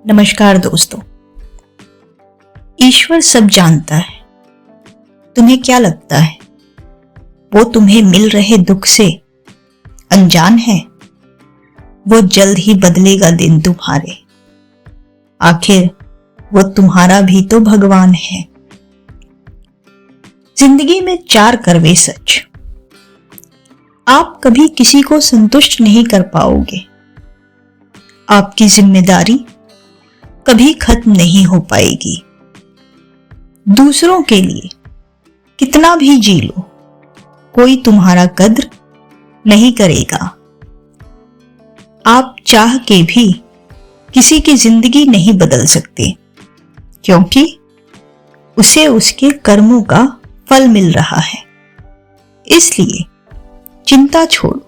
नमस्कार दोस्तों। ईश्वर सब जानता है। तुम्हें क्या लगता है वो तुम्हें मिल रहे दुख से अनजान है? वो जल्द ही बदलेगा दिन तुम्हारे। आखिर वो तुम्हारा भी तो भगवान है। जिंदगी में 4 कड़वे सच। आप कभी किसी को संतुष्ट नहीं कर पाओगे। आपकी जिम्मेदारी कभी खत्म नहीं हो पाएगी। दूसरों के लिए कितना भी जी लो, कोई तुम्हारा कद्र नहीं करेगा। आप चाह के भी किसी की जिंदगी नहीं बदल सकते, क्योंकि उसे उसके कर्मों का फल मिल रहा है। इसलिए चिंता छोड़ो,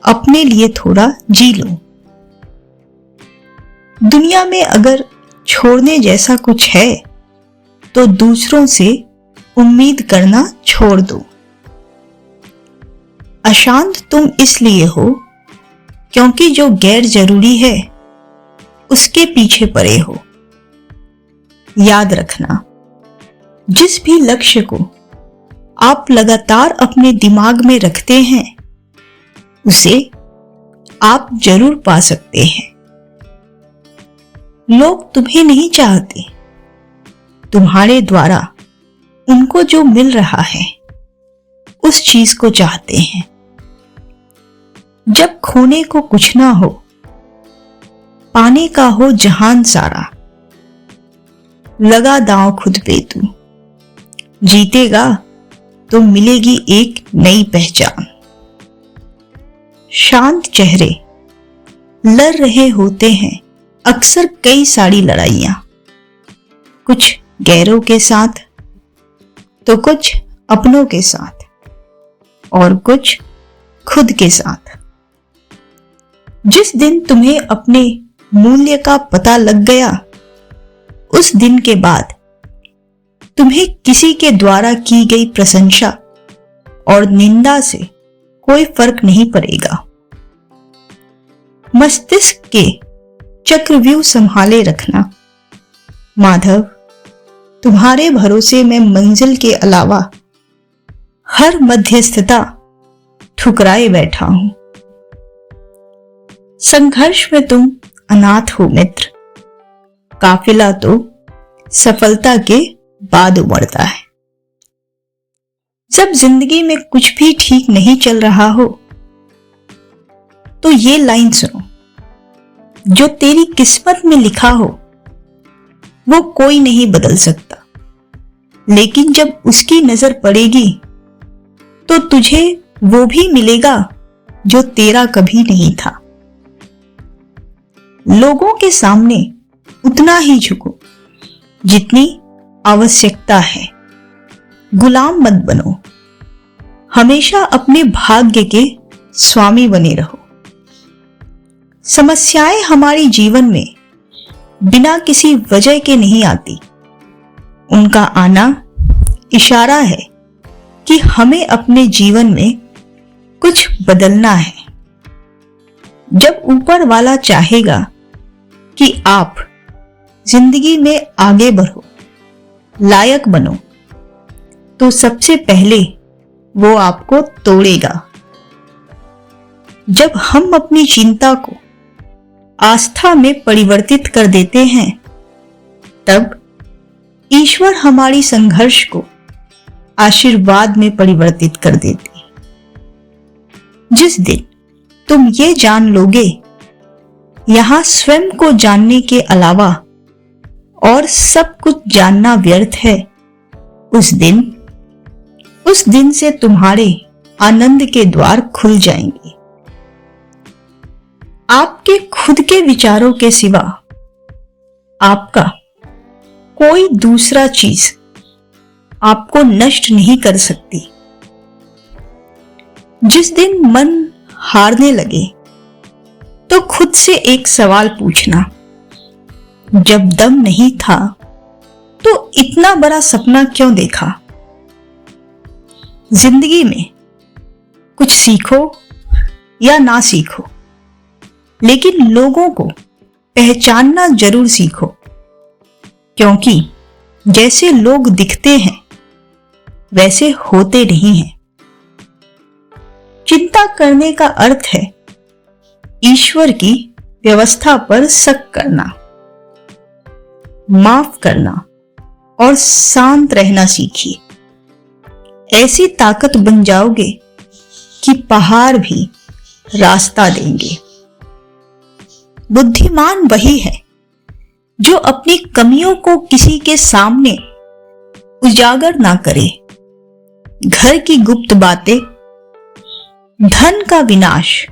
अपने लिए थोड़ा जी लो। दुनिया में अगर छोड़ने जैसा कुछ है तो दूसरों से उम्मीद करना छोड़ दो। अशांत तुम इसलिए हो क्योंकि जो गैर जरूरी है उसके पीछे पड़े हो। याद रखना, जिस भी लक्ष्य को आप लगातार अपने दिमाग में रखते हैं उसे आप जरूर पा सकते हैं। लोग तुम्हें नहीं चाहते, तुम्हारे द्वारा उनको जो मिल रहा है उस चीज को चाहते हैं। जब खोने को कुछ ना हो, पाने का हो जहान सारा, लगा दांव खुद पे तू, जीतेगा तो मिलेगी एक नई पहचान। शांत चेहरे लड़ रहे होते हैं अक्सर कई सारी लड़ाइयां, कुछ गैरों के साथ तो कुछ अपनों के साथ और कुछ खुद के साथ। जिस दिन तुम्हें अपने मूल्य का पता लग गया, उस दिन के बाद तुम्हें किसी के द्वारा की गई प्रशंसा और निंदा से कोई फर्क नहीं पड़ेगा। मस्तिष्क के चक्रव्यूह संभाले रखना। माधव, तुम्हारे भरोसे में मंजिल के अलावा हर मध्यस्थता ठुकराए बैठा हूं। संघर्ष में तुम अनाथ हो मित्र, काफिला तो सफलता के बाद उमड़ता है। जब जिंदगी में कुछ भी ठीक नहीं चल रहा हो तो ये लाइन सुनो, जो तेरी किस्मत में लिखा हो वो कोई नहीं बदल सकता, लेकिन जब उसकी नजर पड़ेगी तो तुझे वो भी मिलेगा जो तेरा कभी नहीं था। लोगों के सामने उतना ही झुको जितनी आवश्यकता है। गुलाम मत बनो, हमेशा अपने भाग्य के स्वामी बने रहो। समस्याएं हमारे जीवन में बिना किसी वजह के नहीं आती। उनका आना इशारा है कि हमें अपने जीवन में कुछ बदलना है। जब ऊपर वाला चाहेगा कि आप जिंदगी में आगे बढ़ो, लायक बनो, तो सबसे पहले वो आपको तोड़ेगा। जब हम अपनी चिंता को आस्था में परिवर्तित कर देते हैं, तब ईश्वर हमारी संघर्ष को आशीर्वाद में परिवर्तित कर देते हैं। जिस दिन तुम ये जान लोगे यहां स्वयं को जानने के अलावा और सब कुछ जानना व्यर्थ है, उस दिन से तुम्हारे आनंद के द्वार खुल जाएंगे। आपके खुद के विचारों के सिवा आपका कोई दूसरा चीज आपको नष्ट नहीं कर सकती। जिस दिन मन हारने लगे तो खुद से एक सवाल पूछना, जब दम नहीं था तो इतना बड़ा सपना क्यों देखा? जिंदगी में कुछ सीखो या ना सीखो, लेकिन लोगों को पहचानना जरूर सीखो, क्योंकि जैसे लोग दिखते हैं वैसे होते नहीं हैं। चिंता करने का अर्थ है ईश्वर की व्यवस्था पर शक करना, माफ करना और शांत रहना सीखिए। ऐसी ताकत बन जाओगे कि पहाड़ भी रास्ता देंगे। बुद्धिमान वही है जो अपनी कमियों को किसी के सामने उजागर ना करे। घर की गुप्त बातें, धन का विनाश,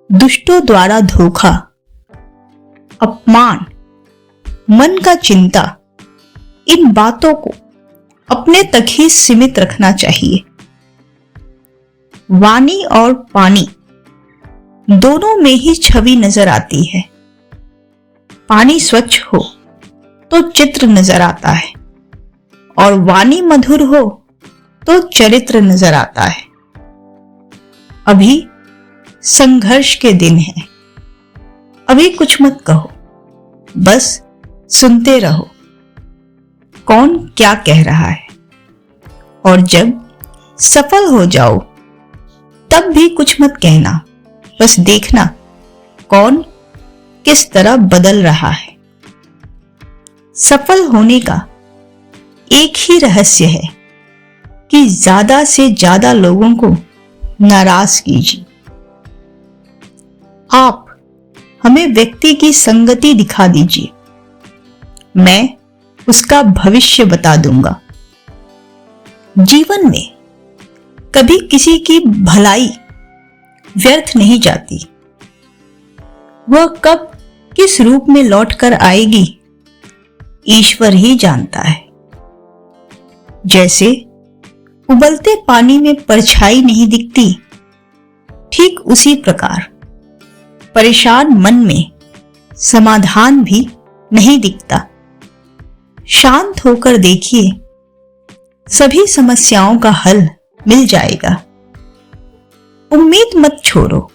दुष्टों द्वारा धोखा, अपमान, मन का चिंता, इन बातों को अपने तक ही सीमित रखना चाहिए। वाणी और पानी दोनों में ही छवि नजर आती है। पानी स्वच्छ हो तो चित्र नजर आता है और वाणी मधुर हो तो चरित्र नजर आता है। अभी संघर्ष के दिन हैं। अभी कुछ मत कहो, बस सुनते रहो कौन क्या कह रहा है। और जब सफल हो जाओ तब भी कुछ मत कहना, बस देखना कौन किस तरह बदल रहा है। सफल होने का एक ही रहस्य है कि ज्यादा से ज्यादा लोगों को नाराज कीजिए। आप हमें व्यक्ति की संगति दिखा दीजिए, मैं उसका भविष्य बता दूंगा। जीवन में कभी किसी की भलाई व्यर्थ नहीं जाती। वह कब किस रूप में लौटकर आएगी ईश्वर ही जानता है। जैसे उबलते पानी में परछाई नहीं दिखती, ठीक उसी प्रकार परेशान मन में समाधान भी नहीं दिखता। शांत होकर देखिए, सभी समस्याओं का हल मिल जाएगा। उम्मीद मत छोड़ो।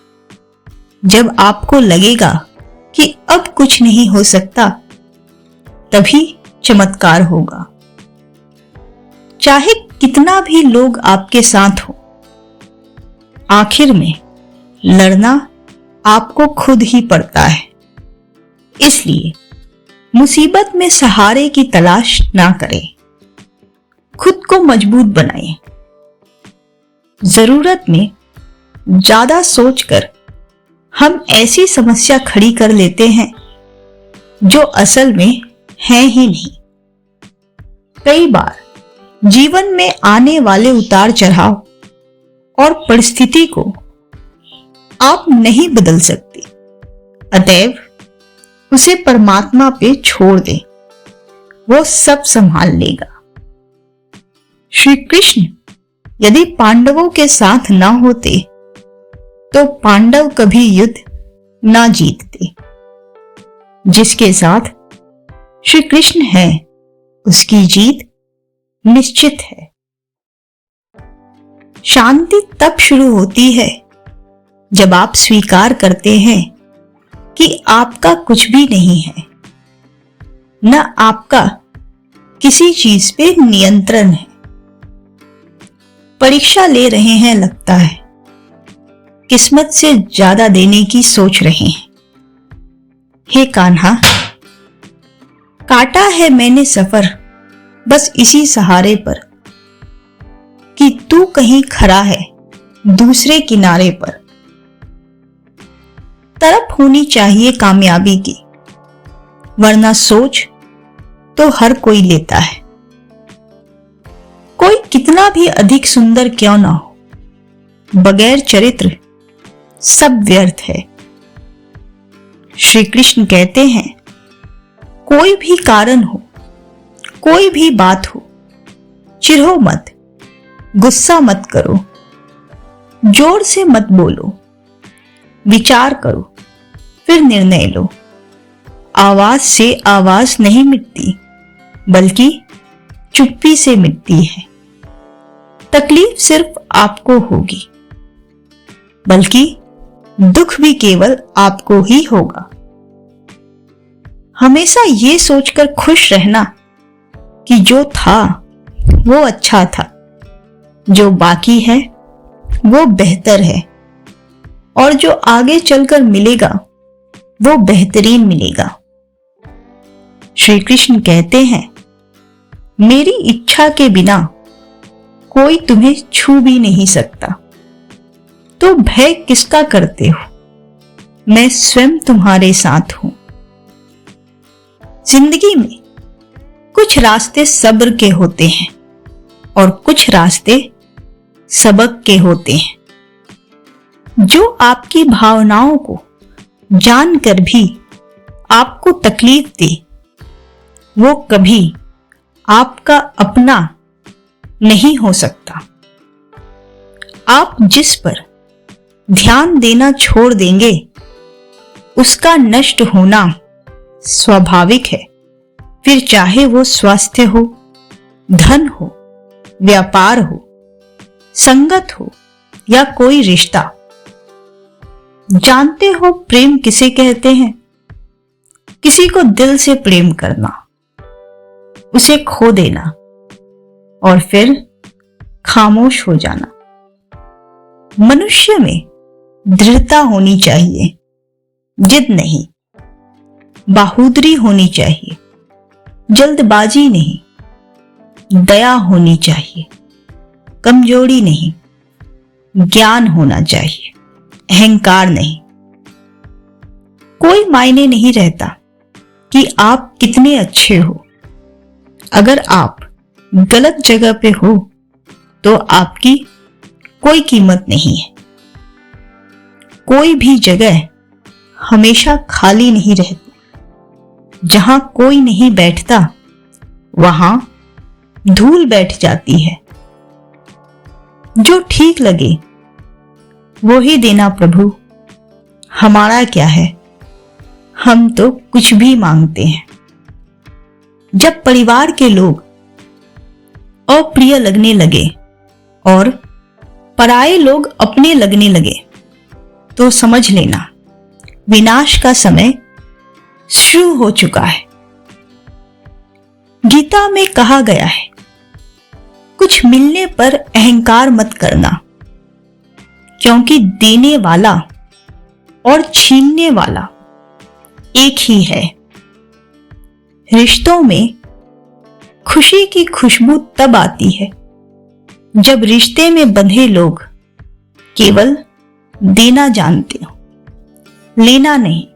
जब आपको लगेगा कि अब कुछ नहीं हो सकता, तभी चमत्कार होगा। चाहे कितना भी लोग आपके साथ हो, आखिर में लड़ना आपको खुद ही पड़ता है। इसलिए मुसीबत में सहारे की तलाश ना करें, खुद को मजबूत बनाएं। जरूरत में ज्यादा सोचकर हम ऐसी समस्या खड़ी कर लेते हैं जो असल में है ही नहीं। कई बार जीवन में आने वाले उतार चढ़ाव और परिस्थिति को आप नहीं बदल सकते, अतएव उसे परमात्मा पे छोड़ दें, वो सब संभाल लेगा। श्री कृष्ण यदि पांडवों के साथ ना होते तो पांडव कभी युद्ध ना जीतते। जिसके साथ श्री कृष्ण है उसकी जीत निश्चित है। शांति तब शुरू होती है जब आप स्वीकार करते हैं कि आपका कुछ भी नहीं है, न आपका किसी चीज पे नियंत्रण है। परीक्षा ले रहे हैं लगता है, किस्मत से ज्यादा देने की सोच रहे हैं। हे कान्हा, काटा है मैंने सफर बस इसी सहारे पर कि तू कहीं खड़ा है दूसरे किनारे पर। तरफ होनी चाहिए कामयाबी की, वरना सोच तो हर कोई लेता है। कोई कितना भी अधिक सुंदर क्यों ना हो, बगैर चरित्र सब व्यर्थ है। श्री कृष्ण कहते हैं, कोई भी कारण हो, कोई भी बात हो, चिढ़ो मत, गुस्सा मत करो, जोर से मत बोलो, विचार करो, फिर निर्णय लो। आवाज से आवाज नहीं मिटती, बल्कि चुप्पी से मिटती है। तकलीफ सिर्फ आपको होगी, बल्कि दुख भी केवल आपको ही होगा। हमेशा ये सोचकर खुश रहना कि जो था वो अच्छा था, जो बाकी है वो बेहतर है, और जो आगे चलकर मिलेगा वो बेहतरीन मिलेगा। श्री कृष्ण कहते हैं, मेरी इच्छा के बिना कोई तुम्हें छू भी नहीं सकता, तो भय किसका करते हो, मैं स्वयं तुम्हारे साथ हूं। जिंदगी में कुछ रास्ते सब्र के होते हैं और कुछ रास्ते सबक के होते हैं। जो आपकी भावनाओं को जानकर भी आपको तकलीफ दे, वो कभी आपका अपना नहीं हो सकता। आप जिस पर ध्यान देना छोड़ देंगे, उसका नष्ट होना स्वाभाविक है। फिर चाहे वो स्वास्थ्य हो, धन हो, व्यापार हो, संगत हो या कोई रिश्ता। जानते हो प्रेम किसे कहते हैं? किसी को दिल से प्रेम करना, उसे खो देना और फिर खामोश हो जाना। मनुष्य में दृढ़ता होनी चाहिए, जिद नहीं। बहादुरी होनी चाहिए, जल्दबाजी नहीं। दया होनी चाहिए, कमजोरी नहीं। ज्ञान होना चाहिए, अहंकार नहीं। कोई मायने नहीं रहता कि आप कितने अच्छे हो। अगर आप गलत जगह पे हो तो आपकी कोई कीमत नहीं है। कोई भी जगह हमेशा खाली नहीं रहती। जहां कोई नहीं बैठता, वहां धूल बैठ जाती है। जो ठीक लगे वो ही देना प्रभु, हमारा क्या है, हम तो कुछ भी मांगते हैं। जब परिवार के लोग अप्रिय लगने लगे और पराये लोग अपने लगने लगे, तो समझ लेना विनाश का समय शुरू हो चुका है। गीता में कहा गया है, कुछ मिलने पर अहंकार मत करना, क्योंकि देने वाला और छीनने वाला एक ही है। रिश्तों में खुशी की खुशबू तब आती है जब रिश्ते में बंधे लोग केवल देना जानते हो, लेना नहीं।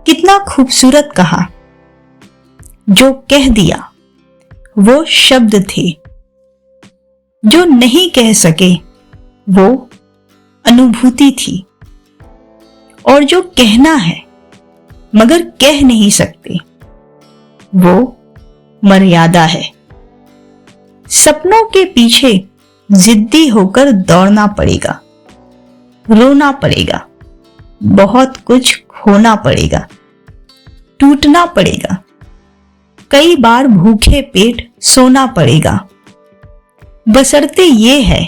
कितना खूबसूरत कहा, जो कह दिया वो शब्द थे, जो नहीं कह सके वो अनुभूति थी, और जो कहना है मगर कह नहीं सकते वो मर्यादा है। सपनों के पीछे जिद्दी होकर दौड़ना पड़ेगा, रोना पड़ेगा, बहुत कुछ खोना पड़ेगा, टूटना पड़ेगा, कई बार भूखे पेट सोना पड़ेगा। बशर्ते ये है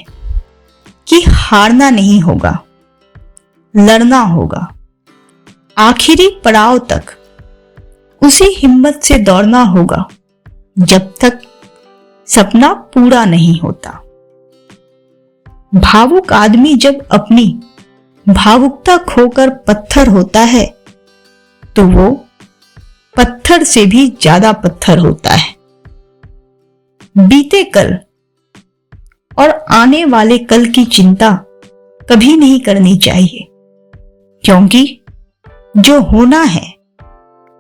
कि हारना नहीं होगा, लड़ना होगा। आखिरी पड़ाव तक उसी हिम्मत से दौड़ना होगा जब तक सपना पूरा नहीं होता। भावुक आदमी जब अपनी भावुकता खोकर पत्थर होता है, तो वो पत्थर से भी ज्यादा पत्थर होता है। बीते कल और आने वाले कल की चिंता कभी नहीं करनी चाहिए, क्योंकि जो होना है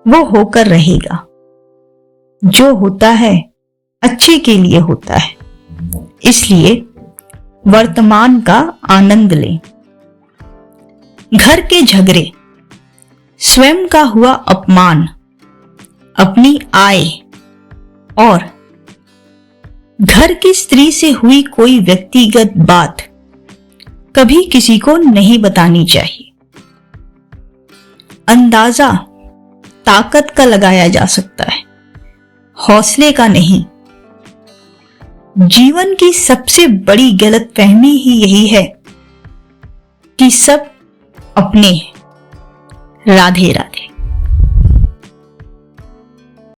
वो होकर रहेगा। जो होता है अच्छे के लिए होता है, इसलिए वर्तमान का आनंद लें। घर के झगड़े, स्वयं का हुआ अपमान, अपनी आय और घर की स्त्री से हुई कोई व्यक्तिगत बात कभी किसी को नहीं बतानी चाहिए। अंदाजा ताकत का लगाया जा सकता है, हौसले का नहीं। जीवन की सबसे बड़ी गलतफहमी ही यही है कि सब अपने हैं। राधे राधे।